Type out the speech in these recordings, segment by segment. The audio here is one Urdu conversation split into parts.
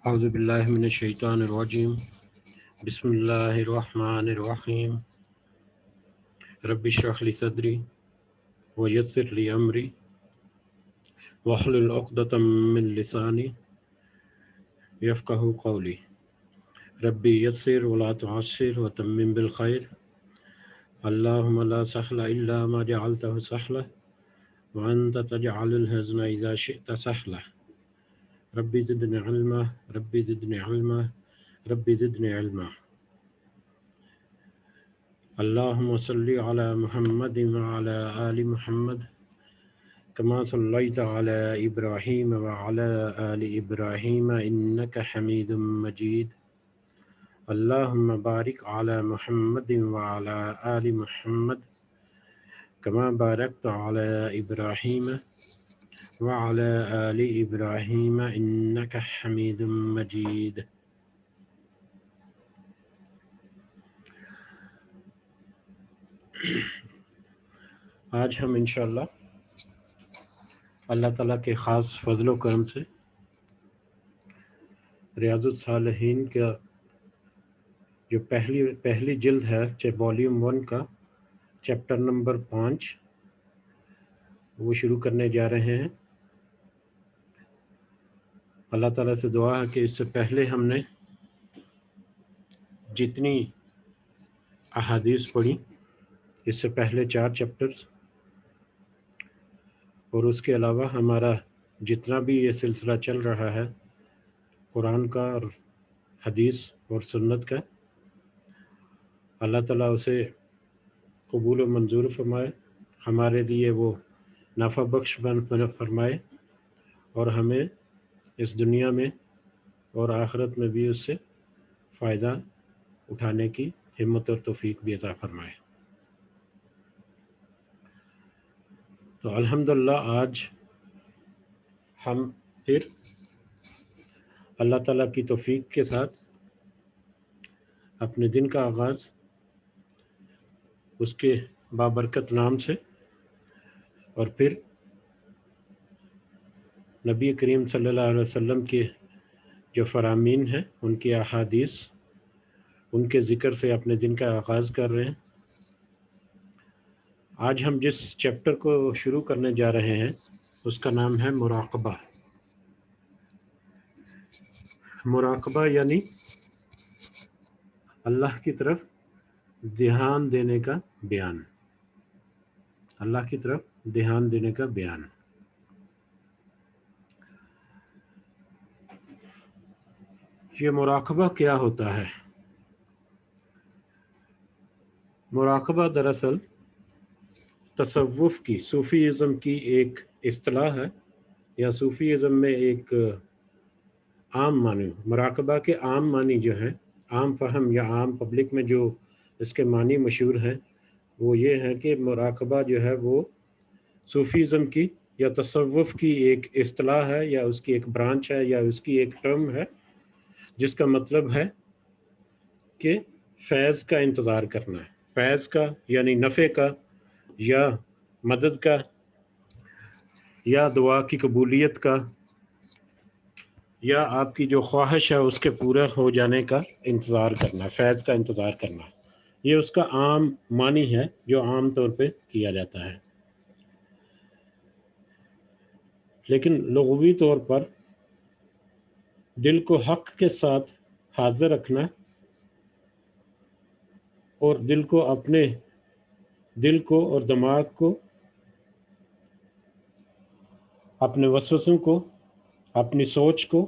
اعوذ باللہ من الشیطان الرجیم بسم اللہ الرحمن الرحیم رب اشرح لی صدری ویسر لی امری واحلل عقدۃ من لسانی یفقہوا قولی ربی یسر ولا تعسر وتمم بالخیر اللہم لا سہل الا ما جعلتہ سہلا وانت تجعل الحزن اذا شئت سہلا ربی زدنی علما ربی زدنی علما ربی زدنی علما اللہم صلی علی محمد وعلی آل محمد کما صلیت علی ابراہیم وعلی آل ابراہیم انک حمید مجید اللہم بارک علی محمد وعلی آل محمد کما بارکت علی ابراہیم وعلی آل ابراہیم انک حمید مجید۔ آج ہم انشاءاللہ اللہ تعالیٰ کے خاص فضل و کرم سے ریاض الصالحین کا جو پہلی جلد ہے والیوم 1 کا چیپٹر نمبر 5 وہ شروع کرنے جا رہے ہیں۔ اللہ تعالیٰ سے دعا ہے کہ اس سے پہلے ہم نے جتنی احادیث پڑھی، اس سے پہلے 4 چیپٹرز، اور اس کے علاوہ ہمارا جتنا بھی یہ سلسلہ چل رہا ہے قرآن کا اور حدیث اور سنت کا، اللہ تعالیٰ اسے قبول و منظور فرمائے، ہمارے لیے وہ نفع بخش فرمائے، اور ہمیں اس دنیا میں اور آخرت میں بھی اس سے فائدہ اٹھانے کی ہمت اور توفیق بھی عطا فرمائے۔ تو الحمدللہ آج ہم پھر اللہ تعالیٰ کی توفیق کے ساتھ اپنے دن کا آغاز اس کے بابرکت نام سے، اور پھر نبی کریم صلی اللہ علیہ وسلم کے جو فرامین ہیں ان کی احادیث، ان کے ذکر سے اپنے دن کا آغاز کر رہے ہیں۔ آج ہم جس چیپٹر کو شروع کرنے جا رہے ہیں اس کا نام ہے مراقبہ۔ مراقبہ یعنی اللہ کی طرف دھیان دینے کا بیان، اللہ کی طرف دھیان دینے کا بیان۔ یہ مراقبہ کیا ہوتا ہے؟ مراقبہ دراصل تصوف کی، صوفیزم کی ایک اصطلاح ہے، یا صوفیزم میں ایک عام معنی، مراقبہ کے عام معنی جو ہے، عام فہم یا عام پبلک میں جو اس کے معنی مشہور ہیں وہ یہ ہے کہ مراقبہ جو ہے وہ صوفیزم کی یا تصوف کی ایک اصطلاح ہے، یا اس کی ایک برانچ ہے، یا اس کی ایک ٹرم ہے، جس کا مطلب ہے کہ فیض کا انتظار کرنا ہے، فیض کا یعنی نفع کا یا مدد کا یا دعا کی قبولیت کا یا آپ کی جو خواہش ہے اس کے پورا ہو جانے کا انتظار کرنا، فیض کا انتظار کرنا۔ یہ اس کا عام معنی ہے جو عام طور پہ کیا جاتا ہے، لیکن لغوی طور پر دل کو حق کے ساتھ حاضر رکھنا اور دل کو اور دماغ کو، اپنے وسوسوں کو، اپنی سوچ کو،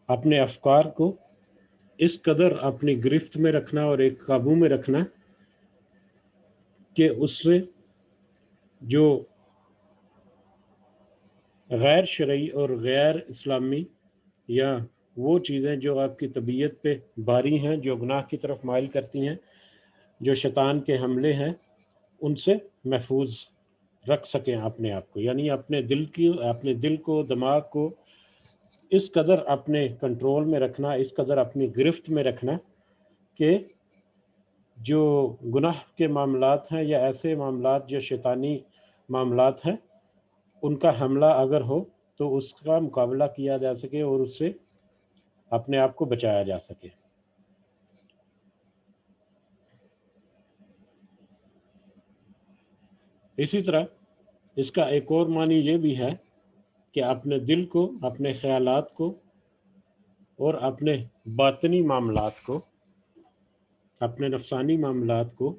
اپنے افکار کو اس قدر اپنی گرفت میں رکھنا اور ایک قابو میں رکھنا کہ اس سے جو غیر شرعی اور غیر اسلامی یا وہ چیزیں جو آپ کی طبیعت پہ باری ہیں، جو گناہ کی طرف مائل کرتی ہیں، جو شیطان کے حملے ہیں، ان سے محفوظ رکھ سکیں اپنے آپ کو، یعنی اپنے دل کو، دماغ کو اس قدر اپنے کنٹرول میں رکھنا، اس قدر اپنی گرفت میں رکھنا کہ جو گناہ کے معاملات ہیں یا ایسے معاملات جو شیطانی معاملات ہیں، ان کا حملہ اگر ہو تو اس کا مقابلہ کیا جا سکے اور اس سے اپنے آپ کو بچایا جا سکے۔ اسی طرح اس کا ایک اور معنی یہ بھی ہے کہ اپنے دل کو، اپنے خیالات کو اور اپنے باطنی معاملات کو، اپنے نفسانی معاملات کو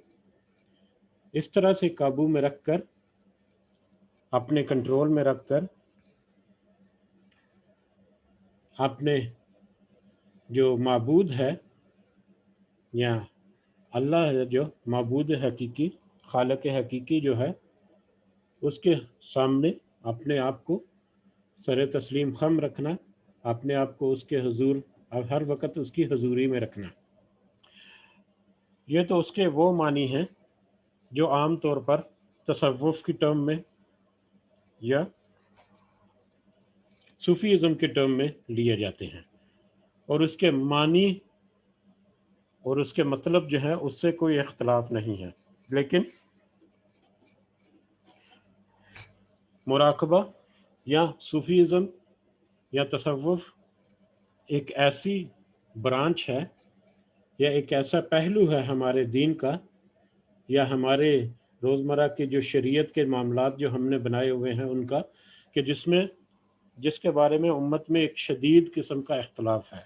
اس طرح سے قابو میں رکھ کر، اپنے کنٹرول میں رکھ کر، اپنے جو معبود ہے یا اللہ ہے، جو معبود حقیقی، خالق حقیقی جو ہے، اس کے سامنے اپنے آپ کو سر تسلیم خم رکھنا، اپنے آپ کو اس کے حضور، ہر وقت اس کی حضوری میں رکھنا۔ یہ تو اس کے وہ معنی ہیں جو عام طور پر تصوف کی ٹرم میں یا صوفیزم کے ٹرم میں لیے جاتے ہیں، اور اس کے معنی اور اس کے مطلب جو ہے اس سے کوئی اختلاف نہیں ہے۔ لیکن مراقبہ یا صوفیزم یا تصوف ایک ایسی برانچ ہے یا ایک ایسا پہلو ہے ہمارے دین کا یا ہمارے روزمرہ کے جو شریعت کے معاملات جو ہم نے بنائے ہوئے ہیں ان کا، کہ جس کے بارے میں امت میں ایک شدید قسم کا اختلاف ہے،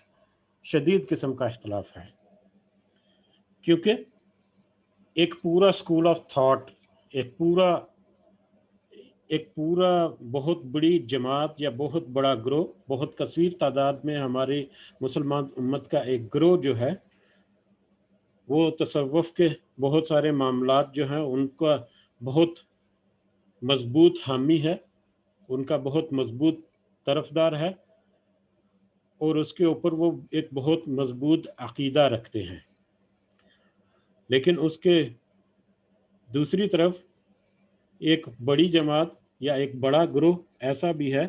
شدید قسم کا اختلاف ہے، کیونکہ ایک پورا اسکول آف تھاٹ، ایک پورا بہت بڑی جماعت یا بہت بڑا گروہ، بہت کثیر تعداد میں ہماری مسلمان امت کا ایک گروہ جو ہے، وہ تصوف کے بہت سارے معاملات جو ہیں ان کا بہت مضبوط حامی ہے، ان کا بہت مضبوط طرفدار ہے، اور اس کے اوپر وہ ایک بہت مضبوط عقیدہ رکھتے ہیں۔ لیکن اس کے دوسری طرف ایک بڑی جماعت یا ایک بڑا گروہ ایسا بھی ہے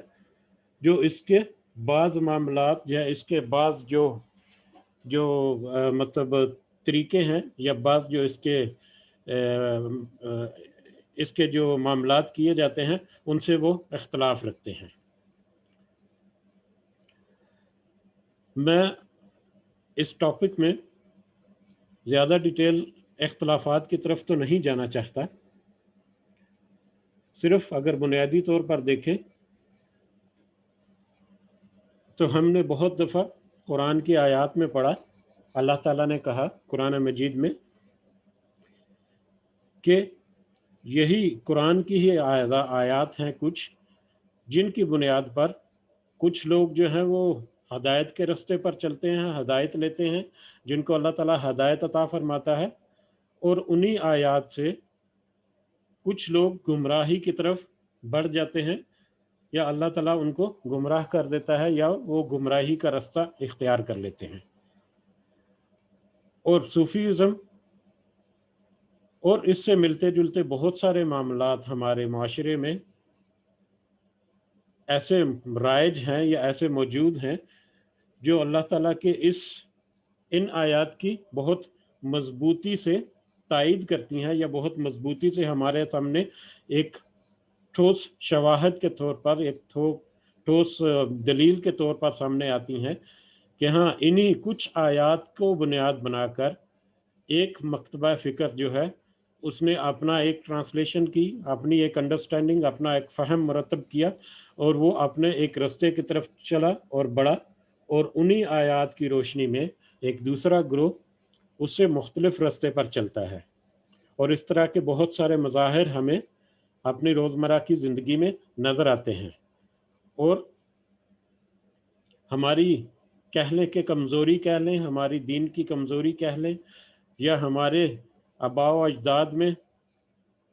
جو اس کے بعض معاملات یا اس کے بعض جو مطلب طریقے ہیں یا بعض جو اس کے جو معاملات کیے جاتے ہیں ان سے وہ اختلاف رکھتے ہیں۔ میں اس ٹاپک میں زیادہ ڈیٹیل اختلافات کی طرف تو نہیں جانا چاہتا، صرف اگر بنیادی طور پر دیکھیں تو ہم نے بہت دفعہ قرآن کی آیات میں پڑھا، اللہ تعالیٰ نے کہا قرآن مجید میں کہ یہی قرآن کی ہی آیات ہیں کچھ، جن کی بنیاد پر کچھ لوگ جو ہیں وہ ہدایت کے رستے پر چلتے ہیں، ہدایت لیتے ہیں، جن کو اللہ تعالیٰ ہدایت عطا فرماتا ہے، اور انہی آیات سے کچھ لوگ گمراہی کی طرف بڑھ جاتے ہیں، یا اللہ تعالیٰ ان کو گمراہ کر دیتا ہے یا وہ گمراہی کا راستہ اختیار کر لیتے ہیں۔ اور صوفیزم اور اس سے ملتے جلتے بہت سارے معاملات ہمارے معاشرے میں ایسے رائج ہیں یا ایسے موجود ہیں جو اللہ تعالیٰ کے ان آیات کی بہت مضبوطی سے تائید کرتی ہیں یا بہت مضبوطی سے ہمارے سامنے ایک ٹھوس شواہد کے طور پر، ایک ٹھوس دلیل کے طور پر سامنے آتی ہیں کہ ہاں انہی کچھ آیات کو بنیاد بنا کر ایک مکتبہ فکر جو ہے اس نے اپنا ایک ٹرانسلیشن کی، اپنی ایک انڈرسٹینڈنگ، اپنا ایک فہم مرتب کیا، اور وہ اپنے ایک رستے کی طرف چلا اور بڑھا، اور انہی آیات کی روشنی میں ایک دوسرا گروہ اس سے مختلف رستے پر چلتا ہے۔ اور اس طرح کے بہت سارے مظاہر ہمیں اپنی روزمرہ کی زندگی میں نظر آتے ہیں، اور ہماری کہہ لیں کہ کمزوری کہہ لیں، ہماری دین کی کمزوری کہہ لیں، یا ہمارے آباء و اجداد میں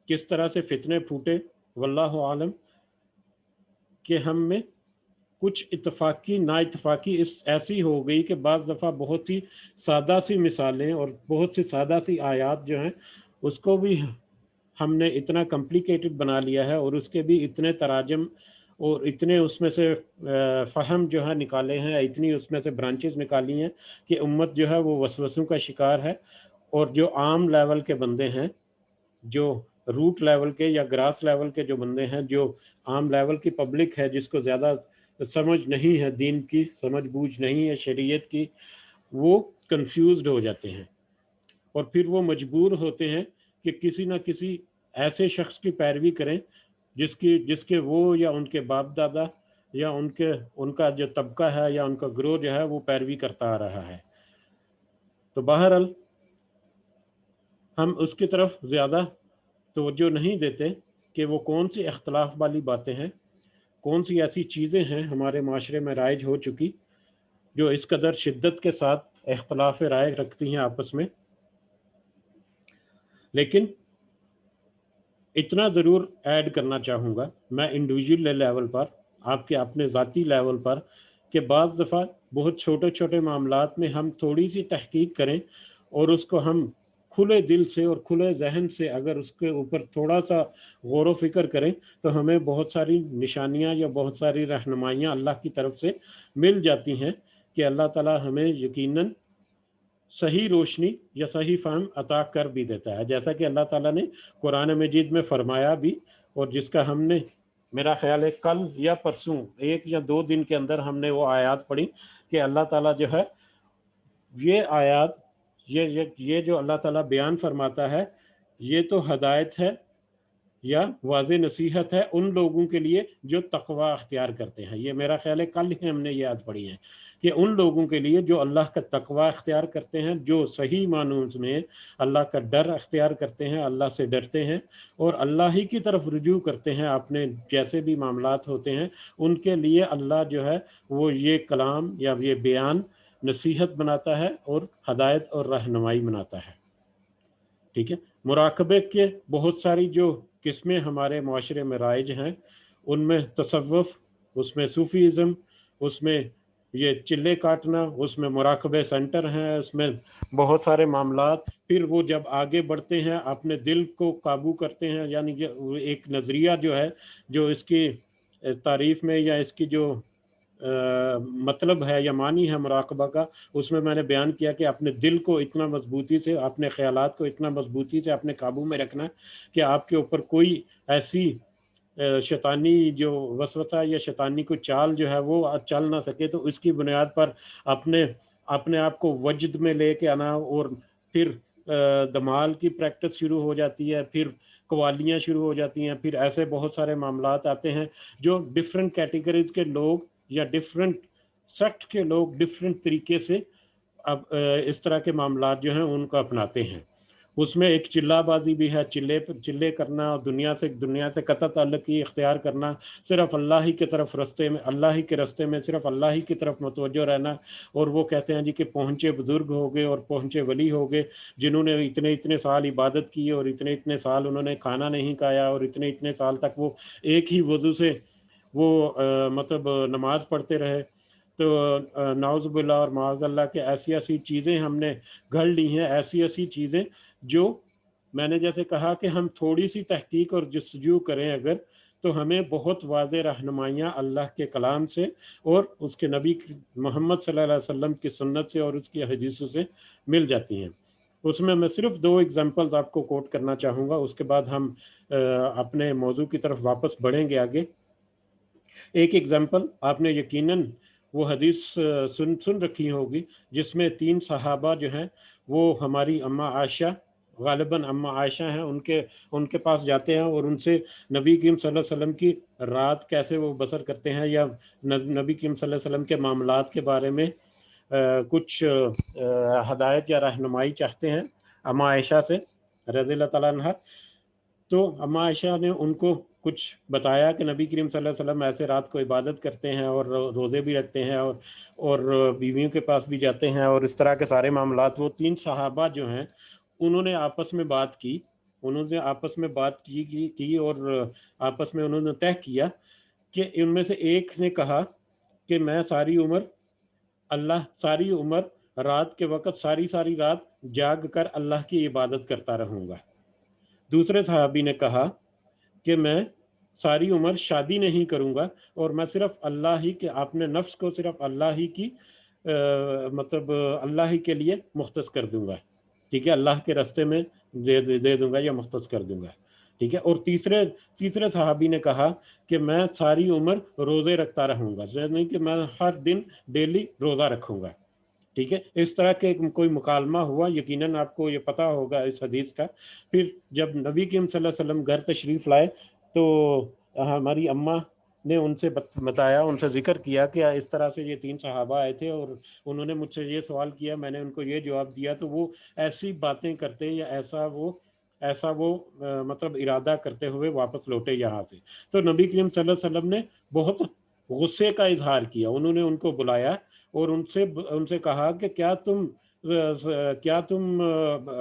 کس طرح سے فتنے پھوٹے، واللہ عالم، کہ ہم میں کچھ اتفاقی نا اتفاقی ایسی ہو گئی کہ بعض دفعہ بہت ہی سادہ سی مثالیں اور بہت سی سادہ سی آیات جو ہیں اس کو بھی ہم نے اتنا کمپلیکیٹڈ بنا لیا ہے، اور اس کے بھی اتنے تراجم اور اتنے اس میں سے فہم جو ہے نکالے ہیں، اتنی اس میں سے برانچز نکالی ہیں کہ امت جو ہے وہ وسوسوں کا شکار ہے، اور جو عام لیول کے بندے ہیں جو روٹ لیول کے یا گراس لیول کے جو بندے ہیں، جو عام لیول کی پبلک ہے، جس کو زیادہ سمجھ نہیں ہے، دین کی سمجھ بوجھ نہیں ہے، شریعت کی، وہ کنفیوزڈ ہو جاتے ہیں، اور پھر وہ مجبور ہوتے ہیں کہ کسی نہ کسی ایسے شخص کی پیروی کریں جس کے وہ یا ان کے باپ دادا یا ان کا جو طبقہ ہے یا ان کا گروہ جو ہے وہ پیروی کرتا آ رہا ہے۔ تو بہرحال ہم اس کی طرف زیادہ توجہ نہیں دیتے کہ وہ کون سی اختلاف والی باتیں ہیں، کون سی ایسی چیزیں ہیں ہمارے معاشرے میں رائج ہو چکی جو اس قدر شدت کے ساتھ اختلاف رائے رکھتی ہیں آپس میں۔ لیکن اتنا ضرور ایڈ کرنا چاہوں گا میں انڈیویجول لیول پر، آپ کے اپنے ذاتی لیول پر، کہ بعض دفعہ بہت چھوٹے چھوٹے معاملات میں ہم تھوڑی سی تحقیق کریں اور اس کو ہم کھلے دل سے اور کھلے ذہن سے اگر اس کے اوپر تھوڑا سا غور و فکر کریں تو ہمیں بہت ساری نشانیاں یا بہت ساری رہنمائیاں اللہ کی طرف سے مل جاتی ہیں کہ اللہ تعالیٰ ہمیں یقیناً صحیح روشنی یا صحیح فہم عطا کر بھی دیتا ہے، جیسا کہ اللہ تعالیٰ نے قرآن مجید میں فرمایا بھی، اور جس کا ہم نے میرا خیال ہے کل یا پرسوں 1 یا 2 دن کے اندر ہم نے وہ آیات پڑھی کہ اللہ تعالیٰ جو ہے یہ آیات یہ جو اللہ تعالیٰ بیان فرماتا ہے یہ تو ہدایت ہے یا واضح نصیحت ہے ان لوگوں کے لیے جو تقوی اختیار کرتے ہیں۔ یہ میرا خیال ہے کل ہی ہم نے یہ یاد پڑھی ہے کہ ان لوگوں کے لیے جو اللہ کا تقوی اختیار کرتے ہیں، جو صحیح معنوں میں اللہ کا ڈر اختیار کرتے ہیں، اللہ سے ڈرتے ہیں اور اللہ ہی کی طرف رجوع کرتے ہیں، اپنے جیسے بھی معاملات ہوتے ہیں ان کے لیے اللہ جو ہے وہ یہ کلام یا یہ بیان نصیحت بناتا ہے اور ہدایت اور رہنمائی بناتا ہے۔ ٹھیک ہے، مراقبے کے بہت ساری جو قسمیں ہمارے معاشرے میں رائج ہیں، ان میں تصوف، اس میں صوفیزم، اس میں یہ چلے کاٹنا، اس میں مراقبے سینٹر ہیں، اس میں بہت سارے معاملات۔ پھر وہ جب آگے بڑھتے ہیں اپنے دل کو قابو کرتے ہیں، یعنی کہ ایک نظریہ جو ہے جو اس کی تعریف میں یا اس کی جو مطلب ہے یا معنی ہے مراقبہ کا، اس میں میں نے بیان کیا کہ اپنے دل کو اتنا مضبوطی سے، اپنے خیالات کو اتنا مضبوطی سے اپنے قابو میں رکھنا کہ آپ کے اوپر کوئی ایسی شیطانی جو وسوسہ یا شیطانی کو چال جو ہے وہ چل نہ سکے، تو اس کی بنیاد پر اپنے آپ کو وجد میں لے کے آنا، اور پھر دمال کی پریکٹس شروع ہو جاتی ہے، پھر قوالیاں شروع ہو جاتی ہیں، پھر ایسے بہت سارے معاملات آتے ہیں جو ڈفرینٹ کیٹیگریز کے لوگ یا ڈفرینٹ سیکٹ کے لوگ ڈفرینٹ طریقے سے اب اس طرح کے معاملات جو ہیں ان کو اپناتے ہیں۔ اس میں ایک چلہ بازی بھی ہے، چلے کرنا، اور دنیا سے قطع تعلقی اختیار کرنا، صرف اللہ ہی کے طرف اللہ ہی کے رستے میں صرف اللہ ہی کی طرف متوجہ رہنا۔ اور وہ کہتے ہیں جی کہ پہنچے بزرگ ہو گئے اور پہنچے ولی ہو گئے جنہوں نے اتنے سال عبادت کی اور اتنے سال انہوں نے کھانا نہیں کھایا اور اتنے سال تک وہ ایک ہی وضو سے وہ مطلب نماز پڑھتے رہے۔ تو نعوذ باللہ اور معاذ اللہ کے ایسی چیزیں ہم نے گھڑ لی ہیں، ایسی چیزیں جو میں نے جیسے کہا کہ ہم تھوڑی سی تحقیق اور جستجو کریں اگر، تو ہمیں بہت واضح رہنمائیاں اللہ کے کلام سے اور اس کے نبی محمد صلی اللہ علیہ وسلم کی سنت سے اور اس کی حدیثوں سے مل جاتی ہیں۔ اس میں صرف 2 ایگزامپلز آپ کو کوٹ کرنا چاہوں گا، اس کے بعد ہم اپنے موضوع کی طرف واپس بڑھیں گے آگے۔ ایک ایگزامپل آپ نے یقیناً وہ حدیث سن رکھی ہوگی جس میں 3 صحابہ جو ہیں وہ ہماری اماں عائشہ، غالباً اماں عائشہ ہیں، ان کے پاس جاتے ہیں اور ان سے نبی کریم صلی اللہ علیہ وسلم کی رات کیسے وہ بسر کرتے ہیں یا نبی کریم صلی اللہ علیہ وسلم کے معاملات کے بارے میں کچھ ہدایت یا رہنمائی چاہتے ہیں اماں عائشہ سے رضی اللہ تعالیٰ عنہ۔ تو اماں عائشہ نے ان کو کچھ بتایا کہ نبی کریم صلی اللہ علیہ وسلم ایسے رات کو عبادت کرتے ہیں اور روزے بھی رکھتے ہیں اور بیویوں کے پاس بھی جاتے ہیں اور اس طرح کے سارے معاملات۔ وہ 3 صحابہ جو ہیں انہوں نے آپس میں بات کی اور آپس میں انہوں نے طے کیا کہ ان میں سے ایک نے کہا کہ میں ساری عمر رات کے وقت ساری رات جاگ کر اللہ کی عبادت کرتا رہوں گا۔ دوسرے صحابی نے کہا کہ میں ساری عمر شادی نہیں کروں گا اور میں صرف اللہ ہی کے، اپنے نفس کو صرف اللہ ہی کی مطلب اللہ ہی کے لیے مختص کر دوں گا، ٹھیک ہے، اللہ کے راستے میں دے دوں گا یا مختص کر دوں گا۔ ٹھیک ہے. اور تیسرے صحابی نے کہا کہ میں ساری عمر روزے رکھتا رہوں گا، یعنی کہ میں ہر دن ڈیلی روزہ رکھوں گا. ٹھیک ہے. اس طرح کے کوئی مکالمہ ہوا، یقیناً آپ کو یہ پتا ہوگا اس حدیث کا. پھر جب نبی کریم صلی اللہ علیہ وسلم گھر تشریف لائے تو ہماری اماں نے ان سے بتایا، ان سے ذکر کیا کہ اس طرح سے یہ 3 صحابہ آئے تھے اور انہوں نے مجھ سے یہ سوال کیا، میں نے ان کو یہ جواب دیا. تو وہ ایسی باتیں کرتے یا ایسا وہ مطلب ارادہ کرتے ہوئے واپس لوٹے یہاں سے. تو نبی کریم صلی اللہ علیہ وسلم نے بہت غصے کا اظہار کیا. انہوں نے ان کو بلایا اور ان سے کہا کہ کیا تم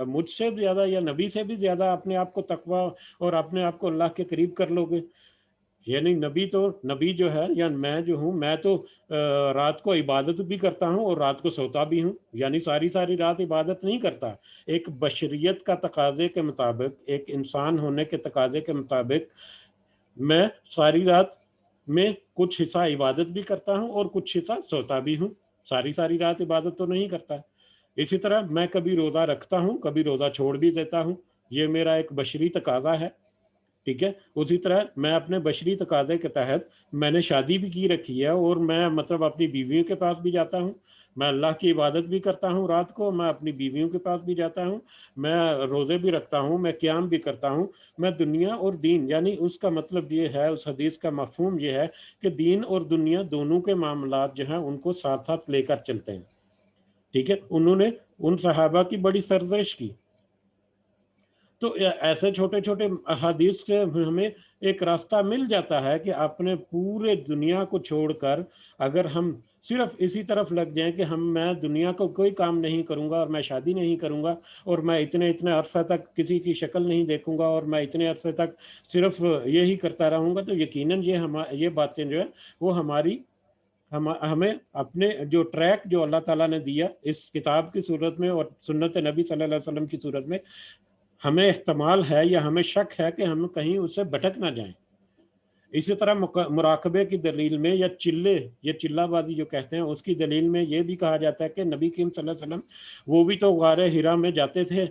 مجھ سے زیادہ یا نبی سے بھی زیادہ اپنے آپ کو تقوی اور اپنے آپ کو اللہ کے قریب کر لو گے؟ یعنی نبی جو ہے یا میں جو ہوں، میں تو رات کو عبادت بھی کرتا ہوں اور رات کو سوتا بھی ہوں، یعنی ساری رات عبادت نہیں کرتا. ایک بشریت کا تقاضے کے مطابق، ایک انسان ہونے کے تقاضے کے مطابق میں ساری رات میں کچھ حصہ عبادت بھی کرتا ہوں اور کچھ حصہ سوتا بھی ہوں. ساری رات عبادت تو نہیں کرتا. اسی طرح میں کبھی روزہ رکھتا ہوں، کبھی روزہ چھوڑ بھی دیتا ہوں. یہ میرا ایک بشری تقاضا ہے. ٹھیک ہے. اسی طرح میں اپنے بشری تقاضے کے تحت میں نے شادی بھی کی رکھی ہے اور میں مطلب اپنی بیویوں کے پاس بھی جاتا ہوں. میں اللہ کی عبادت بھی کرتا ہوں رات کو، میں اپنی بیویوں کے پاس بھی جاتا ہوں، میں روزے بھی رکھتا ہوں، میں قیام بھی کرتا ہوں. میں دنیا اور دین، یعنی اس کا مطلب یہ ہے، اس حدیث کا مفہوم یہ ہے کہ دین اور دنیا دونوں کے معاملات جو ہیں ان کو ساتھ ساتھ لے کر چلتے ہیں. ٹھیک ہے. انہوں نے ان صحابہ کی بڑی سرزنش کی. تو ایسے چھوٹے چھوٹے احادیث سے ہمیں ایک راستہ مل جاتا ہے کہ اپنے پورے دنیا کو چھوڑ کر اگر ہم صرف اسی طرف لگ جائیں کہ میں دنیا کو کوئی کام نہیں کروں گا اور میں شادی نہیں کروں گا اور میں اتنے عرصہ تک کسی کی شکل نہیں دیکھوں گا اور میں اتنے عرصے تک صرف یہی کرتا رہوں گا، تو یقیناً یہ باتیں جو ہے وہ ہمیں اپنے جو ٹریک جو اللہ تعالیٰ نے دیا اس کتاب کی صورت میں اور سنت نبی صلی اللہ علیہ وسلم کی صورت میں، ہمیں احتمال ہے یا ہمیں شک ہے کہ ہم کہیں اسے بھٹک نہ جائیں. اسی طرح مراقبے کی دلیل میں یا چلہ بازی جو کہتے ہیں اس کی دلیل میں یہ بھی کہا جاتا ہے کہ نبی کریم صلی اللہ علیہ وسلم وہ بھی تو غار حرا میں جاتے تھے،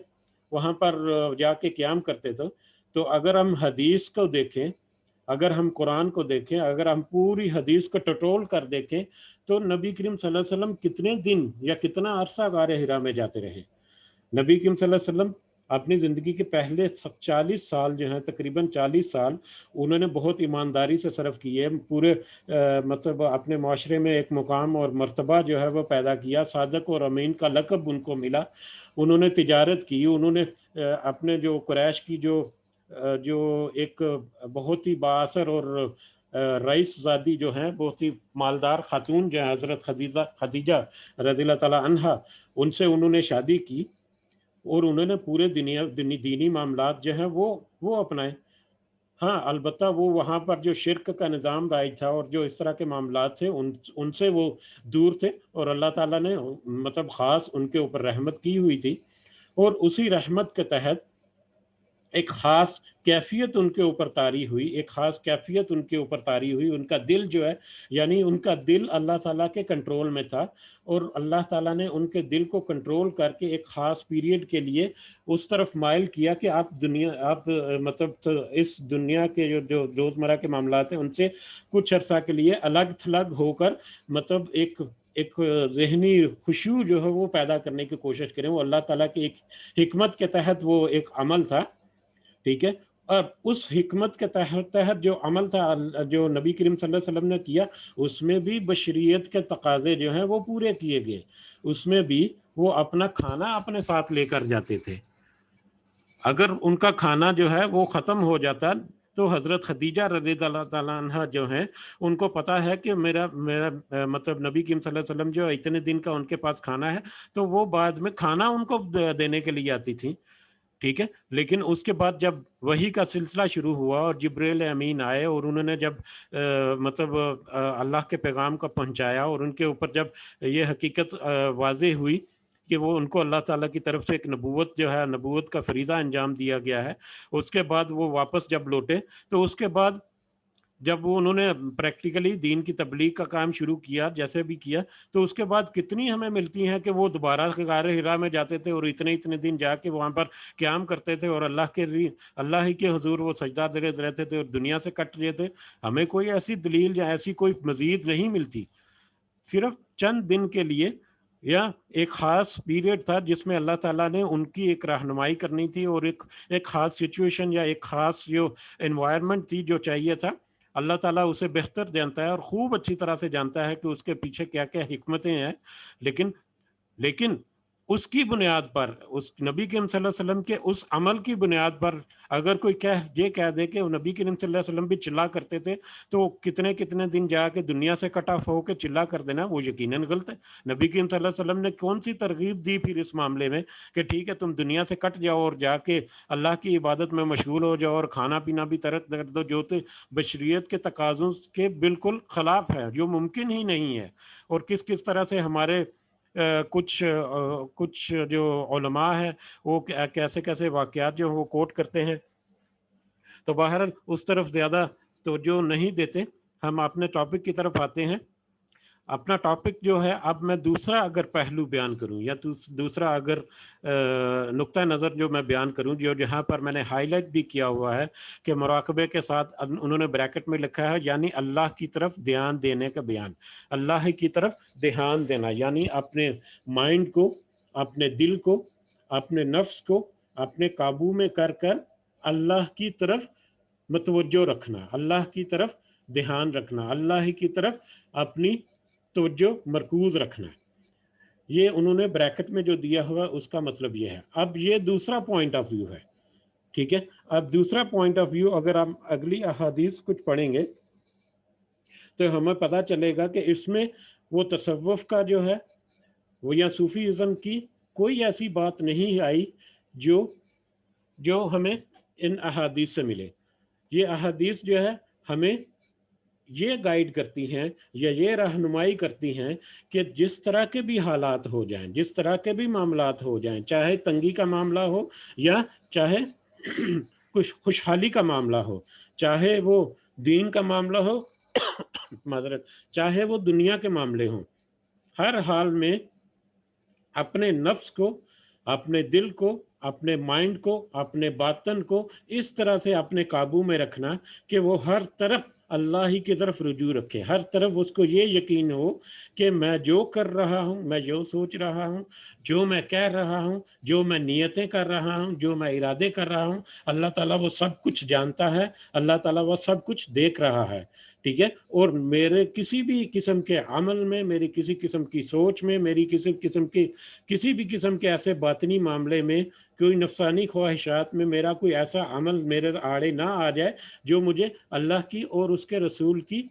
وہاں پر جا کے قیام کرتے تھے. تو اگر ہم حدیث کو دیکھیں، اگر ہم قرآن کو دیکھیں، اگر ہم پوری حدیث کو ٹٹول کر دیکھیں تو نبی کریم صلی اللہ علیہ وسلم کتنے دن یا کتنا عرصہ غار حرا میں جاتے رہے. نبی کریم صلی اللہ علیہ وسلم اپنی زندگی کے پہلے 40 سال جو ہیں، تقریباً 40 سال انہوں نے بہت ایمانداری سے صرف کیے. پورے مطلب اپنے معاشرے میں ایک مقام اور مرتبہ جو ہے وہ پیدا کیا. صادق اور امین کا لقب ان کو ملا. انہوں نے تجارت کی، انہوں نے اپنے جو قریش کی جو ایک بہت ہی بااثر اور رئیس زادی جو ہیں، بہت ہی مالدار خاتون جو ہیں، حضرت خدیجہ رضی اللہ تعالی عنہا، ان سے انہوں نے شادی کی اور انہوں نے پورے دینی معاملات جو ہیں وہ اپنائے. ہاں البتہ وہ وہاں پر جو شرک کا نظام رائج تھا اور جو اس طرح کے معاملات تھے ان سے وہ دور تھے، اور اللہ تعالیٰ نے مطلب خاص ان کے اوپر رحمت کی ہوئی تھی. اور اسی رحمت کے تحت ایک خاص کیفیت ان کے اوپر طاری ہوئی، ان کا دل جو ہے، یعنی ان کا دل اللہ تعالیٰ کے کنٹرول میں تھا، اور اللہ تعالیٰ نے ان کے دل کو کنٹرول کر کے ایک خاص پیریڈ کے لیے اس طرف مائل کیا کہ آپ مطلب اس دنیا کے جو روزمرہ کے معاملات ہیں ان سے کچھ عرصہ کے لیے الگ تھلگ ہو کر مطلب ایک ذہنی خشوع جو ہے وہ پیدا کرنے کی کوشش کریں. وہ اللہ تعالیٰ کی ایک حکمت کے تحت وہ ایک عمل تھا. ٹھیک ہے. اور اس حکمت کے تحت جو عمل تھا جو نبی کریم صلی اللہ علیہ وسلم نے کیا، اس میں بھی بشریت کے تقاضے جو ہیں وہ پورے کیے گئے. اس میں بھی وہ اپنا کھانا اپنے ساتھ لے کر جاتے تھے. اگر ان کا کھانا جو ہے وہ ختم ہو جاتا تو حضرت خدیجہ رضی اللہ تعالیٰ عنہ جو ہیں ان کو پتا ہے کہ میرا مطلب نبی کریم صلی اللہ علیہ وسلم جو اتنے دن کا ان کے پاس کھانا ہے، تو وہ بعد میں کھانا ان کو دینے کے لیے آتی تھی. ٹھیک ہے. لیکن اس کے بعد جب وحی کا سلسلہ شروع ہوا اور جبریل امین آئے اور انہوں نے جب مطلب اللہ کے پیغام کو پہنچایا اور ان کے اوپر جب یہ حقیقت واضح ہوئی کہ وہ ان کو اللہ تعالیٰ کی طرف سے ایک نبوت جو ہے، نبوت کا فریضہ انجام دیا گیا ہے، اس کے بعد وہ واپس جب لوٹے تو اس کے بعد جب وہ انہوں نے پریکٹیکلی دین کی تبلیغ کا کام شروع کیا جیسے بھی کیا، تو اس کے بعد کتنی ہمیں ملتی ہیں کہ وہ دوبارہ غار حرا میں جاتے تھے اور اتنے دن جا کے وہاں پر قیام کرتے تھے اور اللہ ہی کے حضور وہ سجدہ درز رہتے تھے اور دنیا سے کٹ رہے تھے. ہمیں کوئی ایسی دلیل یا ایسی کوئی مزید نہیں ملتی. صرف چند دن کے لیے یا ایک خاص پیریڈ تھا جس میں اللہ تعالیٰ نے ان کی ایک رہنمائی کرنی تھی اور ایک خاص سچویشن یا ایک خاص جو انوائرمنٹ تھی جو چاہیے تھا. اللہ تعالیٰ اسے بہتر جانتا ہے اور خوب اچھی طرح سے جانتا ہے کہ اس کے پیچھے کیا کیا حکمتیں ہیں. لیکن اس کی بنیاد پر، اس نبی کریم صلی اللہ علیہ وسلم کے اس عمل کی بنیاد پر اگر کوئی یہ کہہ دے کہ وہ نبی کریم صلی اللہ علیہ وسلم بھی چلا کرتے تھے تو کتنے دن جا کے دنیا سے کٹ آف ہو کے چلا کر دینا وہ یقیناً غلط ہے. نبی کریم صلی اللہ علیہ وسلم نے کون سی ترغیب دی پھر اس معاملے میں کہ ٹھیک ہے تم دنیا سے کٹ جاؤ اور جا کے اللہ کی عبادت میں مشغول ہو جاؤ اور کھانا پینا بھی ترک کر دو، جو بشریت کے تقاضوں کے بالکل خلاف ہے، جو ممکن ہی نہیں ہے. اور کس طرح سے ہمارے کچھ جو علماء ہیں وہ کیسے واقعات جو وہ کوٹ کرتے ہیں. تو بہرحال اس طرف زیادہ توجہ نہیں دیتے، ہم اپنے ٹاپک کی طرف آتے ہیں. اپنا ٹاپک جو ہے اب میں دوسرا اگر پہلو بیان کروں یا دوسرا اگر نقطہ نظر جو میں بیان کروں، جو جہاں پر میں نے ہائی لائٹ بھی کیا ہوا ہے کہ مراقبے کے ساتھ انہوں نے بریکٹ میں لکھا ہے یعنی اللہ کی طرف دھیان دینے کا بیان. اللہ کی طرف دھیان دینا یعنی اپنے مائنڈ کو، اپنے دل کو، اپنے نفس کو اپنے قابو میں کر اللہ کی طرف متوجہ رکھنا، اللہ کی طرف دھیان رکھنا، اللہ کی طرف اپنی توجہ مرکوز رکھنا. یہ انہوں نے بریکٹ میں جو دیا ہوا اس کا مطلب یہ ہے. اب یہ دوسرا پوائنٹ آف ویو ہے، ٹھیک ہے. اب دوسرا پوائنٹ آف ویو اگر ہم اگلی احادیث کچھ پڑھیں گے تو ہمیں پتہ چلے گا کہ اس میں وہ تصوف کا جو ہے وہ یا صوفی ازم کی کوئی ایسی بات نہیں آئی جو ہمیں ان احادیث سے ملے. یہ احادیث جو ہے ہمیں یہ گائیڈ کرتی ہیں یا یہ رہنمائی کرتی ہیں کہ جس طرح کے بھی حالات ہو جائیں، جس طرح کے بھی معاملات ہو جائیں، چاہے تنگی کا معاملہ ہو یا چاہے خوشحالی کا معاملہ ہو، چاہے وہ دین کا معاملہ ہو معذرت، چاہے وہ دنیا کے معاملے ہوں، ہر حال میں اپنے نفس کو، اپنے دل کو، اپنے مائنڈ کو، اپنے باطن کو اس طرح سے اپنے قابو میں رکھنا کہ وہ ہر طرف اللہ ہی کی طرف رجوع رکھے. ہر طرف اس کو یہ یقین ہو کہ میں جو کر رہا ہوں، میں جو سوچ رہا ہوں، جو میں کہہ رہا ہوں، جو میں نیتیں کر رہا ہوں، جو میں ارادے کر رہا ہوں، اللہ تعالیٰ وہ سب کچھ جانتا ہے، اللہ تعالیٰ وہ سب کچھ دیکھ رہا ہے، ٹھیک ہے. اور میرے کسی بھی قسم کے عمل میں، میری کسی قسم کی سوچ میں، میری کسی بھی قسم کے ایسے باطنی معاملے میں، کوئی نفسانی خواہشات میں میرا کوئی ایسا عمل میرے آڑے نہ آ جائے جو مجھے اللہ کی اور اس کے رسول کی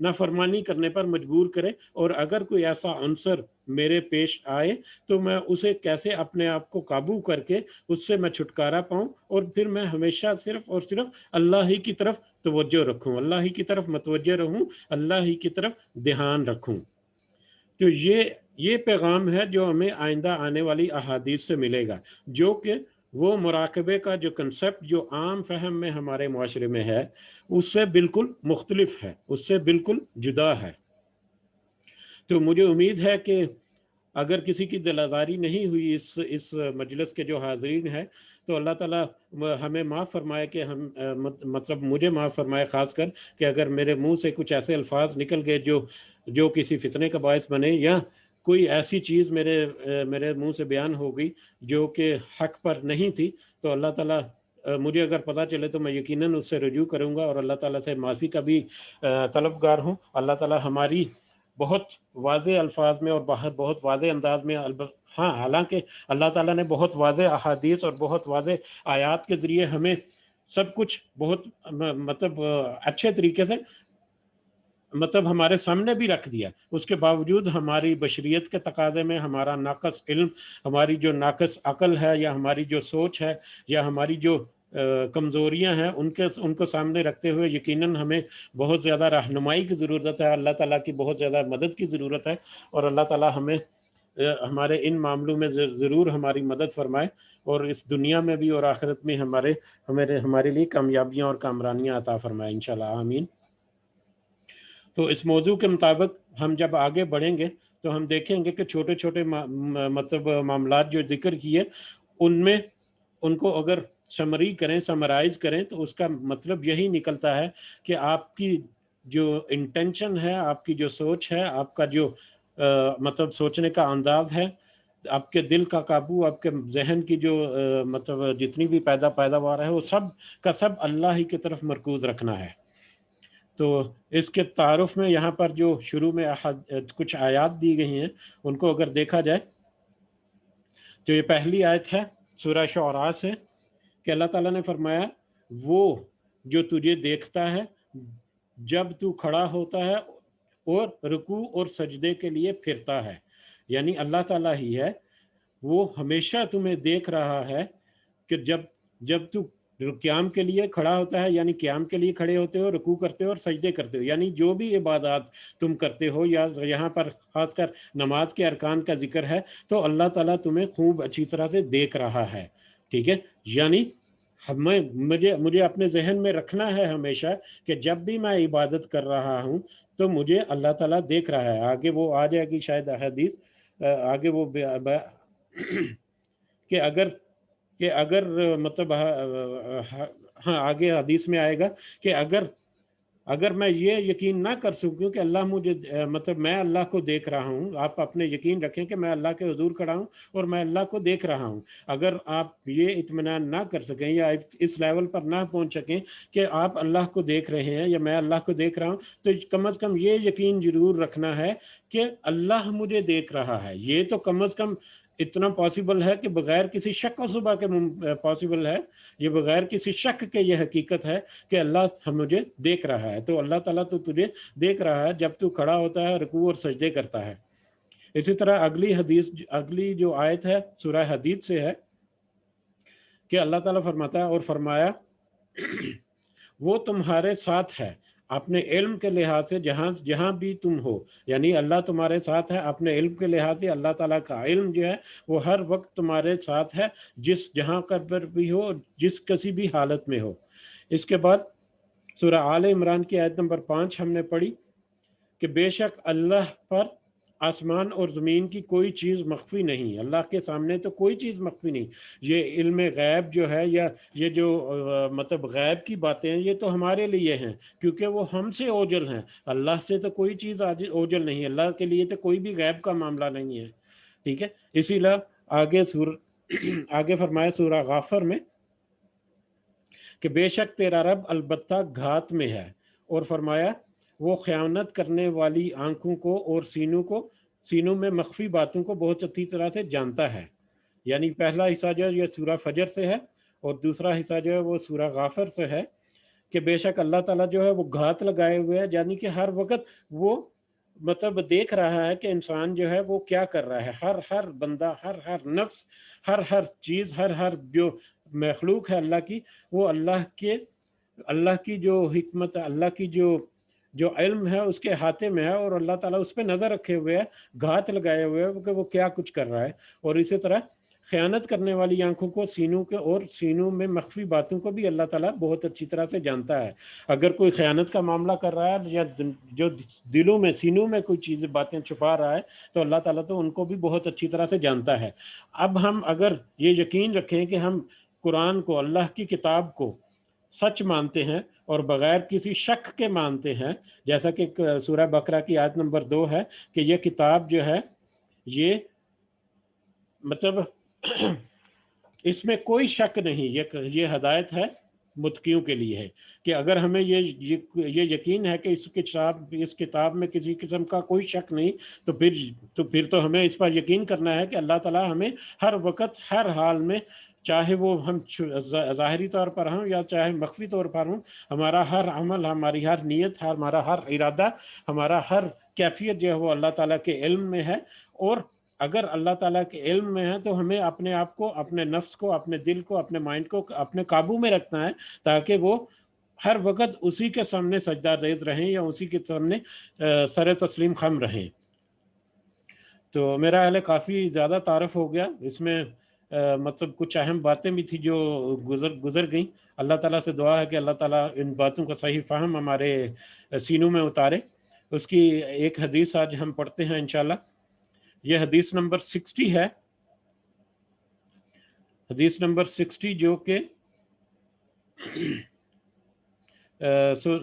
نافرمانی کرنے پر مجبور کرے. اور اگر کوئی ایسا عنصر میرے پیش آئے تو میں اسے کیسے اپنے آپ کو قابو کر کے اس سے میں چھٹکارا پاؤں اور پھر میں ہمیشہ صرف اور صرف اللہ ہی کی طرف توجہ رکھوں، اللہ ہی کی طرف متوجہ رہوں، اللہ ہی کی طرف دھیان رکھوں. تو یہ پیغام ہے جو ہمیں آئندہ آنے والی احادیث سے ملے گا، جو کہ وہ مراقبے کا جو کنسپٹ جو عام فہم میں ہمارے معاشرے میں ہے اس سے بالکل مختلف ہے، اس سے بالکل جدا ہے. تو مجھے امید ہے کہ اگر کسی کی دل آزاری نہیں ہوئی اس مجلس کے جو حاضرین ہیں تو اللہ تعالیٰ ہمیں معاف فرمائے کہ ہم مطلب مجھے معاف فرمائے خاص کر کہ اگر میرے منہ سے کچھ ایسے الفاظ نکل گئے جو کسی فتنے کا باعث بنے یا کوئی ایسی چیز میرے منہ سے بیان ہو گئی جو کہ حق پر نہیں تھی، تو اللہ تعالیٰ مجھے اگر پتہ چلے تو میں یقیناً اس سے رجوع کروں گا اور اللہ تعالیٰ سے معافی کا بھی طلبگار ہوں. اللہ تعالیٰ ہماری بہت واضح الفاظ میں اور بہت واضح انداز میں ہاں حالانکہ اللہ تعالیٰ نے بہت واضح احادیث اور بہت واضح آیات کے ذریعے ہمیں سب کچھ بہت مطلب اچھے طریقے سے مطلب ہمارے سامنے بھی رکھ دیا. اس کے باوجود ہماری بشریت کے تقاضے میں ہمارا ناقص علم، ہماری جو ناقص عقل ہے یا ہماری جو سوچ ہے یا ہماری جو کمزوریاں ہیں ان کو سامنے رکھتے ہوئے یقیناً ہمیں بہت زیادہ رہنمائی کی ضرورت ہے، اللہ تعالیٰ کی بہت زیادہ مدد کی ضرورت ہے. اور اللہ تعالیٰ ہمیں ہمارے ان معاملوں میں ضرور ہماری مدد فرمائے اور اس دنیا میں بھی اور آخرت میں ہمارے لیے کامیابیاں اور کامرانیاں عطا فرمائے انشاءاللہ. آمین. تو اس موضوع کے مطابق ہم جب آگے بڑھیں گے تو ہم دیکھیں گے کہ چھوٹے چھوٹے مطلب معاملات جو ذکر کیے ان میں ان کو اگر سمری کریں، سمرائز کریں، تو اس کا مطلب یہی نکلتا ہے کہ آپ کی جو انٹینشن ہے، آپ کی جو سوچ ہے، آپ کا جو مطلب سوچنے کا انداز ہے، آپ کے دل کا قابو، آپ کے ذہن کی جو مطلب جتنی بھی پیداوار ہے، وہ سب کا سب اللہ ہی کی طرف مرکوز رکھنا ہے۔ تو اس کے تعارف میں یہاں پر جو شروع میں کچھ آیات دی گئی ہیں ان کو اگر دیکھا جائے تو یہ پہلی آیت ہے سورہ شعراء سے کہ اللہ تعالیٰ نے فرمایا وہ جو تجھے دیکھتا ہے جب تو کھڑا ہوتا ہے اور رکوع اور سجدے کے لیے پھرتا ہے، یعنی اللہ تعالیٰ ہی ہے، وہ ہمیشہ تمہیں دیکھ رہا ہے کہ جب تو قیام کے لیے کھڑا ہوتا ہے، یعنی قیام کے لیے کھڑے ہوتے ہو، رکوع کرتے ہو اور سجدے کرتے ہو، یعنی جو بھی عبادات تم کرتے ہو، یا یہاں پر خاص کر نماز کے ارکان کا ذکر ہے، تو اللہ تعالیٰ تمہیں خوب اچھی طرح سے دیکھ رہا ہے، ٹھیک ہے؟ یعنی مجھے اپنے ذہن میں رکھنا ہے ہمیشہ کہ جب بھی میں عبادت کر رہا ہوں تو مجھے اللہ تعالیٰ دیکھ رہا ہے۔ آگے وہ آ جائے گی شاید حدیث، آگے وہ کہ اگر مطلب ہاں آگے حدیث میں آئے گا کہ اگر میں یہ یقین نہ کر سکوں کہ اللہ مجھے مطلب میں اللہ کو دیکھ رہا ہوں، آپ اپنے یقین رکھیں کہ میں اللہ کے حضور کھڑا ہوں اور میں اللہ کو دیکھ رہا ہوں، اگر آپ یہ اطمینان نہ کر سکیں یا اس لیول پر نہ پہنچ سکیں کہ آپ اللہ کو دیکھ رہے ہیں یا میں اللہ کو دیکھ رہا ہوں، تو کم از کم یہ یقین ضرور رکھنا ہے کہ اللہ مجھے دیکھ رہا ہے۔ یہ تو کم از کم اتنا پاسبل ہے کہ بغیر کسی شک و شبہ کے پاسبل ہے، یہ بغیر کسی شک کے یہ حقیقت ہے کہ اللہ مجھے دیکھ رہا ہے۔ تو اللہ تعالیٰ تو تجھے دیکھ رہا ہے جب تو کھڑا ہوتا ہے، رکوع اور سجدے کرتا ہے۔ اسی طرح اگلی جو آیت ہے سورہ حدید سے ہے کہ اللہ تعالیٰ فرماتا ہے اور فرمایا وہ تمہارے ساتھ ہے اپنے علم کے لحاظ سے جہاں بھی تم ہو، یعنی اللہ تمہارے ساتھ ہے اپنے علم کے لحاظ سے۔ اللہ تعالیٰ کا علم جو ہے وہ ہر وقت تمہارے ساتھ ہے، جہاں پر بھی ہو، جس کسی بھی حالت میں ہو۔ اس کے بعد سورہ آل عمران کی آیت نمبر 5 ہم نے پڑھی کہ بے شک اللہ پر آسمان اور زمین کی کوئی چیز مخفی نہیں، اللہ کے سامنے تو کوئی چیز مخفی نہیں۔ یہ علم غیب جو ہے یا یہ جو مطلب غیب کی باتیں ہیں، یہ تو ہمارے لیے ہیں کیونکہ وہ ہم سے اوجل ہیں، اللہ سے تو کوئی چیز اوجل نہیں، اللہ کے لیے تو کوئی بھی غیب کا معاملہ نہیں ہے، ٹھیک ہے؟ اسی لیے آگے فرمایا سورہ غافر میں کہ بے شک تیرا رب البتہ گھات میں ہے، اور فرمایا وہ خیانت کرنے والی آنکھوں کو اور سینوں میں مخفی باتوں کو بہت اچھی طرح سے جانتا ہے۔ یعنی پہلا حصہ جو ہے یہ سورہ فجر سے ہے اور دوسرا حصہ جو ہے وہ سورہ غافر سے ہے کہ بے شک اللہ تعالیٰ جو ہے وہ گھات لگائے ہوئے ہے، یعنی کہ ہر وقت وہ مطلب دیکھ رہا ہے کہ انسان جو ہے وہ کیا کر رہا ہے، ہر بندہ، ہر نفس، ہر چیز، ہر جو مخلوق ہے اللہ کی، وہ اللہ کی جو حکمت، اللہ کی جو علم ہے اس کے ہاتھے میں ہے، اور اللہ تعالیٰ اس پہ نظر رکھے ہوئے ہے، گھات لگائے ہوئے ہے کہ وہ کیا کچھ کر رہا ہے۔ اور اسی طرح خیانت کرنے والی آنکھوں کو، سینوں میں مخفی باتوں کو بھی اللہ تعالیٰ بہت اچھی طرح سے جانتا ہے۔ اگر کوئی خیانت کا معاملہ کر رہا ہے یا جو دلوں میں، سینوں میں کوئی چیزیں، باتیں چھپا رہا ہے، تو اللہ تعالیٰ تو ان کو بھی بہت اچھی طرح سے جانتا ہے۔ اب ہم اگر یہ یقین رکھیں کہ ہم قرآن کو، اللہ کی کتاب کو سچ مانتے ہیں اور بغیر کسی شک کے مانتے ہیں، جیسا کہ سورہ بقرہ کی آیت نمبر 2 ہے کہ یہ کتاب جو ہے یہ مطلب اس میں کوئی شک نہیں، یہ ہدایت ہے متقیوں کے لیے ہے کہ اگر ہمیں یہ یقین ہے کہ اس کتاب میں کسی قسم کا کوئی شک نہیں، تو پھر تو ہمیں اس پر یقین کرنا ہے کہ اللہ تعالیٰ ہمیں ہر وقت، ہر حال میں، چاہے وہ ہم ظاہری طور پر ہوں یا چاہے مخفی طور پر ہوں، ہمارا ہر عمل، ہماری ہر نیت، ہمارا ہر ارادہ، ہمارا ہر کیفیت جو ہے وہ اللہ تعالیٰ کے علم میں ہے۔ اور اگر اللہ تعالیٰ کے علم میں ہے تو ہمیں اپنے آپ کو، اپنے نفس کو، اپنے دل کو، اپنے مائنڈ کو اپنے قابو میں رکھنا ہے تاکہ وہ ہر وقت اسی کے سامنے سجدہ ریز رہیں یا اسی کے سامنے سر تسلیم خم رہیں۔ تو میرا حال کافی زیادہ تعارف ہو گیا اس میں، مطلب کچھ اہم باتیں بھی تھی جو گزر گئیں۔ اللہ تعالیٰ سے دعا ہے کہ اللہ تعالیٰ ان باتوں کا صحیح فہم ہمارے سینوں میں اتارے اس کی ایک حدیث آج ہم پڑھتے ہیں انشاءاللہ. یہ حدیث نمبر 60 ہے، حدیث نمبر 60 جو کہ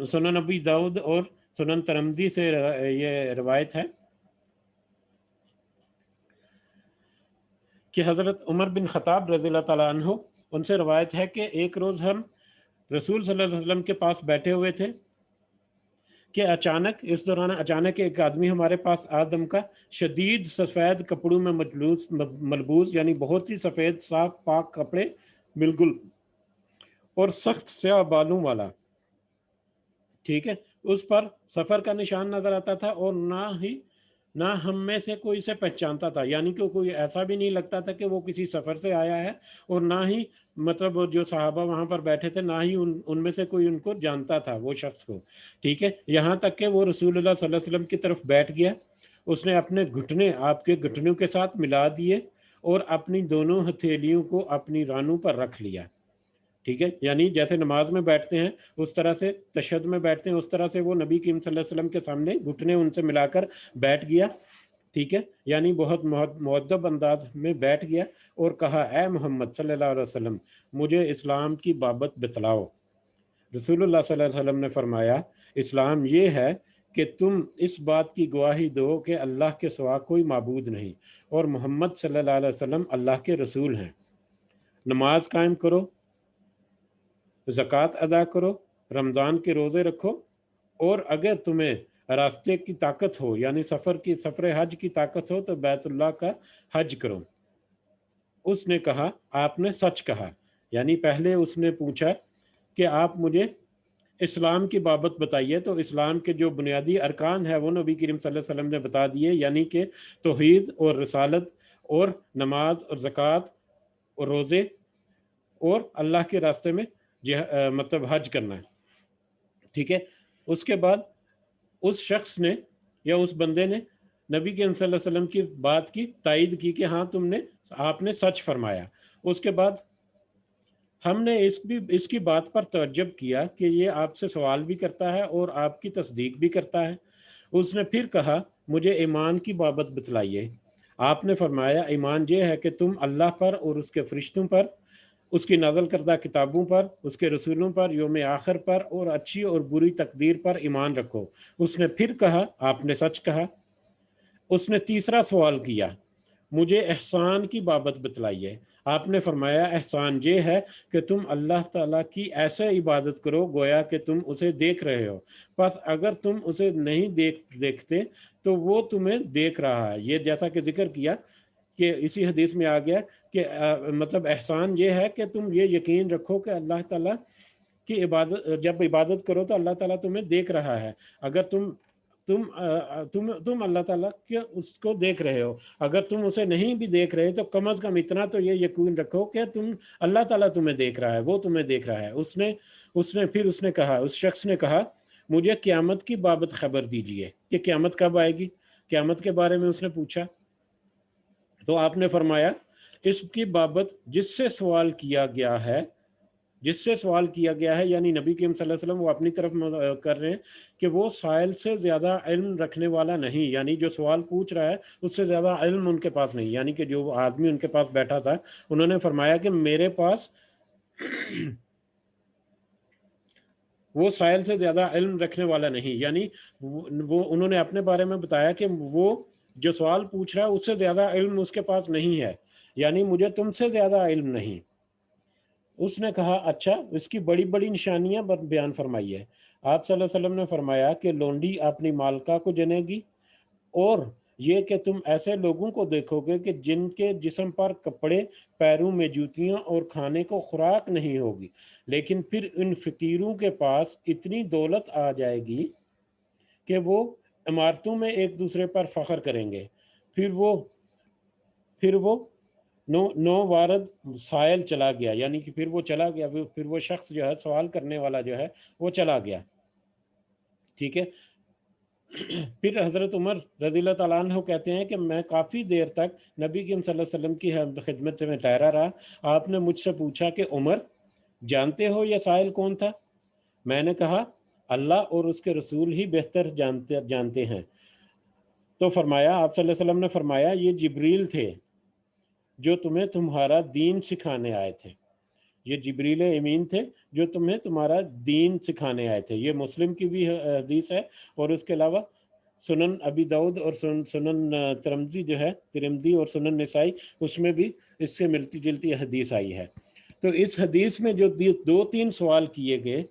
سنن ابی داؤد اور سنن ترمذی سے یہ روایت ہے کہ حضرت عمر بن خطاب رضی اللہ تعالیٰ عنہ ان سے روایت ہے کہ ایک روز ہم رسول صلی اللہ علیہ وسلم کے پاس بیٹھے ہوئے تھے کہ اس دوران اچانک ایک آدمی ہمارے پاس آدم کا شدید سفید کپڑوں میں ملبوس یعنی بہت ہی سفید صاف پاک کپڑے بالکل اور سخت سیاہ بالوں والا، ٹھیک ہے، اس پر سفر کا نشان نظر آتا تھا اور نہ ہم میں سے کوئی اسے پہچانتا تھا، یعنی کہ کوئی ایسا بھی نہیں لگتا تھا کہ وہ کسی سفر سے آیا ہے، اور نہ ہی مطلب جو صحابہ وہاں پر بیٹھے تھے نہ ہی ان میں سے کوئی ان کو جانتا تھا وہ شخص کو، ٹھیک ہے. یہاں تک کہ وہ رسول اللہ صلی اللہ علیہ وسلم کی طرف بیٹھ گیا، اس نے اپنے گھٹنے آپ کے گھٹنوں کے ساتھ ملا دیے اور اپنی دونوں ہتھیلیوں کو اپنی رانوں پر رکھ لیا، ٹھیک ہے، یعنی جیسے نماز میں بیٹھتے ہیں اس طرح سے، تشہد میں بیٹھتے ہیں اس طرح سے وہ نبی کریم صلی اللہ علیہ وسلم کے سامنے گھٹنے ان سے ملا کر بیٹھ گیا، ٹھیک ہے، یعنی بہت مؤدب انداز میں بیٹھ گیا اور کہا اے محمد صلی اللہ علیہ وسلم مجھے اسلام کی بابت بتلاؤ. رسول اللہ صلی اللہ علیہ وسلم نے فرمایا اسلام یہ ہے کہ تم اس بات کی گواہی دو کہ اللہ کے سوا کوئی معبود نہیں اور محمد صلی اللہ علیہ وسلم اللہ کے رسول ہیں، نماز قائم کرو، زکوٰۃ ادا کرو، رمضان کے روزے رکھو، اور اگر تمہیں راستے کی طاقت ہو یعنی سفر حج کی طاقت ہو تو بیت اللہ کا حج کرو. اس نے کہا آپ نے سچ کہا، یعنی پہلے اس نے پوچھا کہ آپ مجھے اسلام کی بابت بتائیے، تو اسلام کے جو بنیادی ارکان ہے وہ نبی کریم صلی اللہ علیہ وسلم نے بتا دیے، یعنی کہ توحید اور رسالت اور نماز اور زکوٰۃ اور روزے اور اللہ کے راستے میں مطلب حج کرنا ہے، ٹھیک ہے. اس کے بعد اس شخص نے یا اس بندے نے نبی کریم صلی اللہ علیہ وسلم کی بات کی تائید کی کہ ہاں آپ نے سچ فرمایا. اس کے بعد ہم نے اس کی بات پر تعجب کیا کہ یہ آپ سے سوال بھی کرتا ہے اور آپ کی تصدیق بھی کرتا ہے. اس نے پھر کہا مجھے ایمان کی بابت بتلائیے. آپ نے فرمایا ایمان یہ ہے کہ تم اللہ پر اور اس کے فرشتوں پر، اس کی نازل کردہ کتابوں پر، اس کے رسولوں پر، یوم آخر پر اور اچھی اور بری تقدیر پر ایمان رکھو. اس نے پھر کہا آپ نے سچ کہا. اس نے تیسرا سوال کیا مجھے احسان کی بابت بتلائیے. آپ نے فرمایا احسان یہ ہے کہ تم اللہ تعالیٰ کی ایسے عبادت کرو گویا کہ تم اسے دیکھ رہے ہو، پس اگر تم اسے نہیں دیکھتے تو وہ تمہیں دیکھ رہا ہے. یہ جیسا کہ ذکر کیا کہ اسی حدیث میں آ گیا کہ مطلب احسان یہ ہے کہ تم یہ یقین رکھو کہ اللہ تعالیٰ کی جب عبادت کرو تو اللہ تعالیٰ تمہیں دیکھ رہا ہے. اگر تم اللہ تعالیٰ کے اس کو دیکھ رہے ہو، اگر تم اسے نہیں بھی دیکھ رہے تو کم از کم اتنا تو یہ یقین رکھو کہ اللہ تعالیٰ تمہیں دیکھ رہا ہے، وہ تمہیں دیکھ رہا ہے. اس نے کہا، اس شخص نے کہا مجھے قیامت کی بابت خبر دیجیے کہ قیامت کب آئے گی. قیامت کے بارے میں اس نے پوچھا تو آپ نے فرمایا اس کی بابت جس سے سوال کیا گیا ہے یعنی نبی کریم صلی اللہ علیہ وسلم وہ اپنی طرف کر رہے ہیں کہ وہ سائل سے زیادہ علم رکھنے والا نہیں، یعنی جو سوال پوچھ رہا ہے اس سے زیادہ علم ان کے پاس نہیں. یعنی کہ جو آدمی ان کے پاس بیٹھا تھا انہوں نے فرمایا کہ میرے پاس وہ سائل سے زیادہ علم رکھنے والا نہیں، یعنی وہ انہوں نے اپنے بارے میں بتایا کہ وہ جو سوال پوچھ رہا ہے اس سے زیادہ علم اس کے پاس نہیں ہے، یعنی مجھے تم سے زیادہ علم نہیں. اس نے کہا اچھا اس کی بڑی بڑی نشانیاں بیان فرمائیے. آپ صلی اللہ علیہ وسلم نے فرمایا کہ لونڈی اپنی مالکہ کو جنے گی، اور یہ کہ تم ایسے لوگوں کو دیکھو گے کہ جن کے جسم پر کپڑے، پیروں میں جوتیاں اور کھانے کو خوراک نہیں ہوگی، لیکن پھر ان فقیروں کے پاس اتنی دولت آ جائے گی کہ وہ عمارتوں میں ایک دوسرے پر فخر کریں گے. پھر وہ نو وارد سائل چلا گیا، یعنی کہ پھر وہ شخص جو ہے سوال کرنے والا جو ہے وہ چلا گیا، ٹھیک ہے. پھر حضرت عمر رضی اللہ تعالیٰ عنہ کہتے ہیں کہ میں کافی دیر تک نبی کریم صلی اللہ علیہ وسلم کی خدمت میں ٹھہرا رہا. آپ نے مجھ سے پوچھا کہ عمر جانتے ہو یہ سائل کون تھا؟ میں نے کہا اللہ اور اس کے رسول ہی بہتر جانتے ہیں۔ تو فرمایا، آپ صلی اللہ علیہ وسلم نے فرمایا، یہ جبریل تھے جو تمہیں تمہارا دین سکھانے آئے تھے، یہ جبریل امین تھے جو تمہیں تمہارا دین سکھانے آئے تھے۔ یہ مسلم کی بھی حدیث ہے، اور اس کے علاوہ سنن ابی داؤد اور سنن ترمذی جو ہے، ترمذی اور سنن نسائی، اس میں بھی اس سے ملتی جلتی حدیث آئی ہے۔ تو اس حدیث میں جو 2-3 سوال کیے گئے،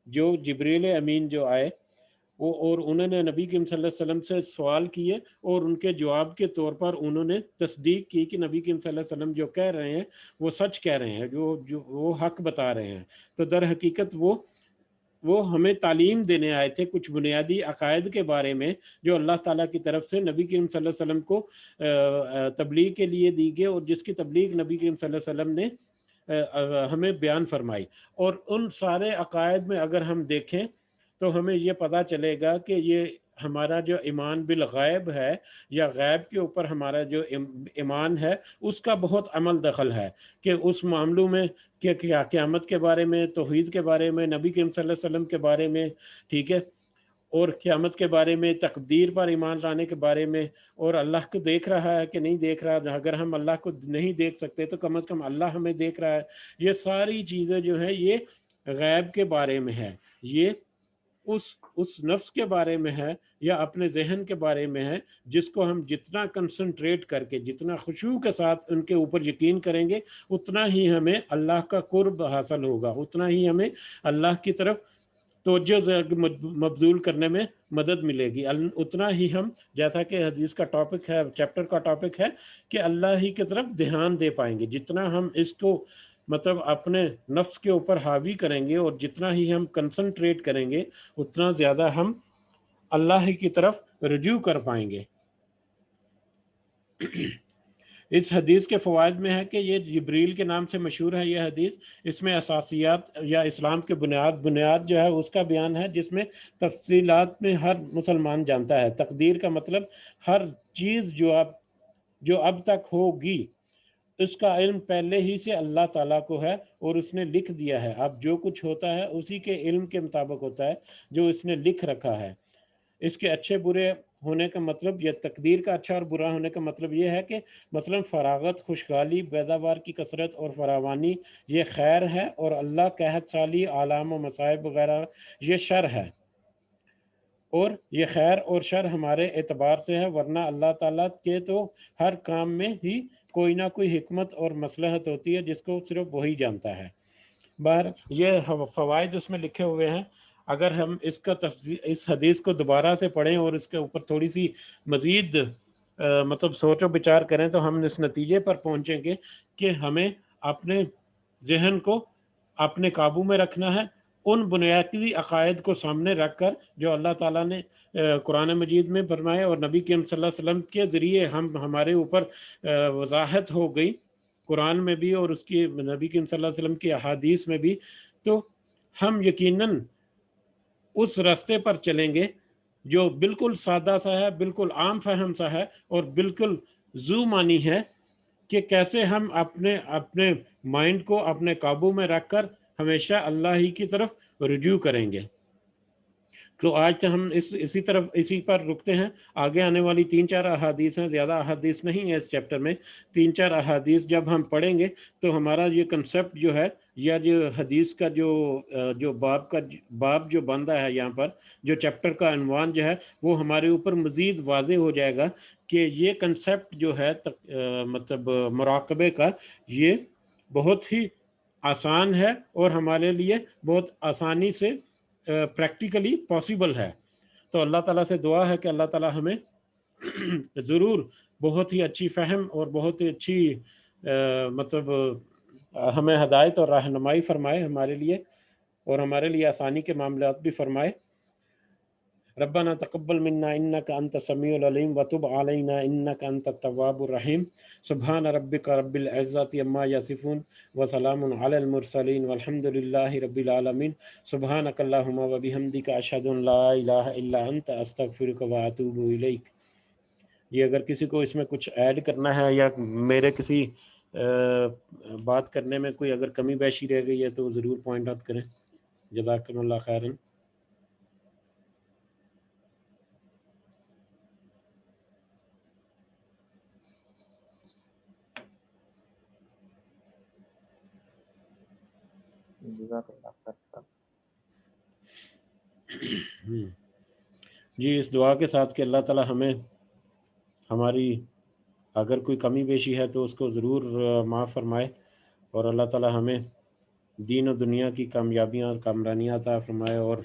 جو جبریل امین جو آئے وہ، اور انہوں نے نبی کریم صلی اللہ علیہ وسلم سے سوال کیے، اور ان کے جواب کے طور پر انہوں نے تصدیق کی کہ نبی کریم صلی اللہ علیہ وسلم جو کہہ رہے ہیں وہ سچ کہہ رہے ہیں، جو وہ حق بتا رہے ہیں۔ تو در حقیقت وہ ہمیں تعلیم دینے آئے تھے کچھ بنیادی عقائد کے بارے میں، جو اللہ تعالیٰ کی طرف سے نبی کریم صلی اللہ علیہ وسلم کو تبلیغ کے لیے دی گئی، اور جس کی تبلیغ نبی کریم صلی اللہ علیہ وسلم نے ہمیں بیان فرمائی۔ اور ان سارے عقائد میں اگر ہم دیکھیں تو ہمیں یہ پتہ چلے گا کہ یہ ہمارا جو ایمان بالغیب ہے، یا غیب کے اوپر ہمارا جو ایمان ہے، اس کا بہت عمل دخل ہے، کہ اس معاملوں میں کہ قیامت کے بارے میں، توحید کے بارے میں، نبی کریم صلی اللہ علیہ وسلم کے بارے میں، ٹھیک ہے، اور قیامت کے بارے میں، تقدیر پر ایمان لانے کے بارے میں، اور اللہ کو دیکھ رہا ہے کہ نہیں دیکھ رہا۔ اگر ہم اللہ کو نہیں دیکھ سکتے تو کم از کم اللہ ہمیں دیکھ رہا ہے۔ یہ ساری چیزیں جو ہیں یہ غیب کے بارے میں ہے، یہ اس نفس کے بارے میں ہے، یا اپنے ذہن کے بارے میں ہے، جس کو ہم جتنا کنسنٹریٹ کر کے، جتنا خشوع کے ساتھ ان کے اوپر یقین کریں گے، اتنا ہی ہمیں اللہ کا قرب حاصل ہوگا، اتنا ہی ہمیں اللہ کی طرف توجہ مبذول کرنے میں مدد ملے گی، اتنا ہی ہم، جیسا کہ حدیث کا ٹاپک ہے، چیپٹر کا ٹاپک ہے، کہ اللہ ہی کی طرف دھیان دے پائیں گے۔ جتنا ہم اس کو مطلب اپنے نفس کے اوپر حاوی کریں گے، اور جتنا ہی ہم کنسنٹریٹ کریں گے، اتنا زیادہ ہم اللہ ہی کی طرف رجوع کر پائیں گے۔ اس حدیث کے فوائد میں ہے کہ یہ جبریل کے نام سے مشہور ہے یہ حدیث۔ اس میں اساسیات یا اسلام کے بنیاد جو ہے اس کا بیان ہے، جس میں تفصیلات میں ہر مسلمان جانتا ہے۔ تقدیر کا مطلب ہر چیز جو اب تک ہوگی، اس کا علم پہلے ہی سے اللہ تعالیٰ کو ہے، اور اس نے لکھ دیا ہے۔ اب جو کچھ ہوتا ہے اسی کے علم کے مطابق ہوتا ہے، جو اس نے لکھ رکھا ہے۔ اس کے اچھے برے ہونے کا مطلب، یہ تقدیر کا اچھا اور برا ہونے کا مطلب یہ ہے کہ مثلا فراغت، خوشحالی، پیداوار کی کثرت اور فراوانی یہ خیر ہے، اور اللہ قحط سالی، آلام و مصائب وغیرہ یہ شر ہے، اور یہ خیر اور شر ہمارے اعتبار سے ہے، ورنہ اللہ تعالیٰ کے تو ہر کام میں ہی کوئی نہ کوئی حکمت اور مصلحت ہوتی ہے، جس کو صرف وہی جانتا ہے۔ یہ فوائد اس میں لکھے ہوئے ہیں۔ اگر ہم اس حدیث کو دوبارہ سے پڑھیں اور اس کے اوپر تھوڑی سی مزید مطلب سوچ و بچار کریں، تو ہم اس نتیجے پر پہنچیں گے کہ ہمیں اپنے ذہن کو اپنے قابو میں رکھنا ہے، ان بنیادی عقائد کو سامنے رکھ کر جو اللہ تعالیٰ نے قرآن مجید میں فرمائے، اور نبی کریم صلی اللہ علیہ وسلم کے ذریعے ہمارے اوپر وضاحت ہو گئی، قرآن میں بھی اور اس کی نبی کریم صلی اللہ علیہ وسلم کی احادیث میں بھی، تو ہم یقیناً اس راستے پر چلیں گے جو بالکل سادہ سا ہے، بالکل عام فہم سا ہے، اور بالکل ذو معنی ہے، کہ کیسے ہم اپنے مائنڈ کو اپنے قابو میں رکھ کر ہمیشہ اللہ ہی کی طرف رجوع کریں گے۔ تو آج تو ہم اسی پر رکتے ہیں۔ آگے آنے والی 3-4 احادیث ہیں، زیادہ احادیث نہیں ہے اس چیپٹر میں، 3-4 احادیث جب ہم پڑھیں گے تو ہمارا یہ کنسپٹ جو ہے، یا جو حدیث کا جو باب جو بندہ ہے یہاں پر، جو چیپٹر کا عنوان جو ہے، وہ ہمارے اوپر مزید واضح ہو جائے گا کہ یہ کنسپٹ جو ہے مطلب مراقبے کا، یہ بہت ہی آسان ہے، اور ہمارے لیے بہت آسانی سے پریکٹیکلی پاسبل ہے۔ تو اللہ تعالیٰ سے دعا ہے کہ اللہ تعالیٰ ہمیں ضرور بہت ہی اچھی فہم اور بہت ہی اچھی مطلب ہمیں ہدایت اور رہنمائی فرمائے ہمارے لیے، اور ہمارے لیے آسانی کے معاملات بھی فرمائے۔ ربنا تقبل منا انك انت السميع العليم وتب علينا انك انت التواب الرحيم سبحان ربك رب العزة عما يصفون وسلام على المرسلين والحمد لله رب العالمين سبحانك اللهم وبحمدك اشهد ان لا اله الا انت استغفرك واتوب اليك۔ یہ اگر کسی کو اس میں کچھ ایڈ کرنا ہے، یا میرے کسی بات کرنے میں کوئی اگر کمی بیشی رہ گئی ہے تو ضرور پوائنٹ آؤٹ کریں۔ جزاکم اللہ خیرن۔ جزاک اللہ خیر۔ جی اس دعا کے ساتھ کہ اللہ تعالی ہمیں ہماری اگر کوئی کمی بیشی ہے تو اس کو ضرور معاف فرمائے، اور اللہ تعالی ہمیں دین و دنیا کی کامیابیاں اور کامرانیاں عطا فرمائے۔ اور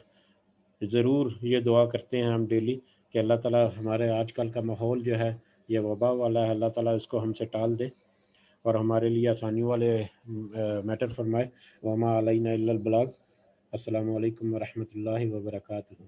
ضرور یہ دعا کرتے ہیں ہم ڈیلی کہ اللہ تعالی ہمارے آج کل کا ماحول جو ہے یہ وبا والا ہے، اللہ تعالی اس کو ہم سے ٹال دے اور ہمارے لیے آسانی والے میٹر فرمائے۔ وما علینا الا البلاغ۔ السلام علیکم ورحمۃ اللہ وبرکاتہ۔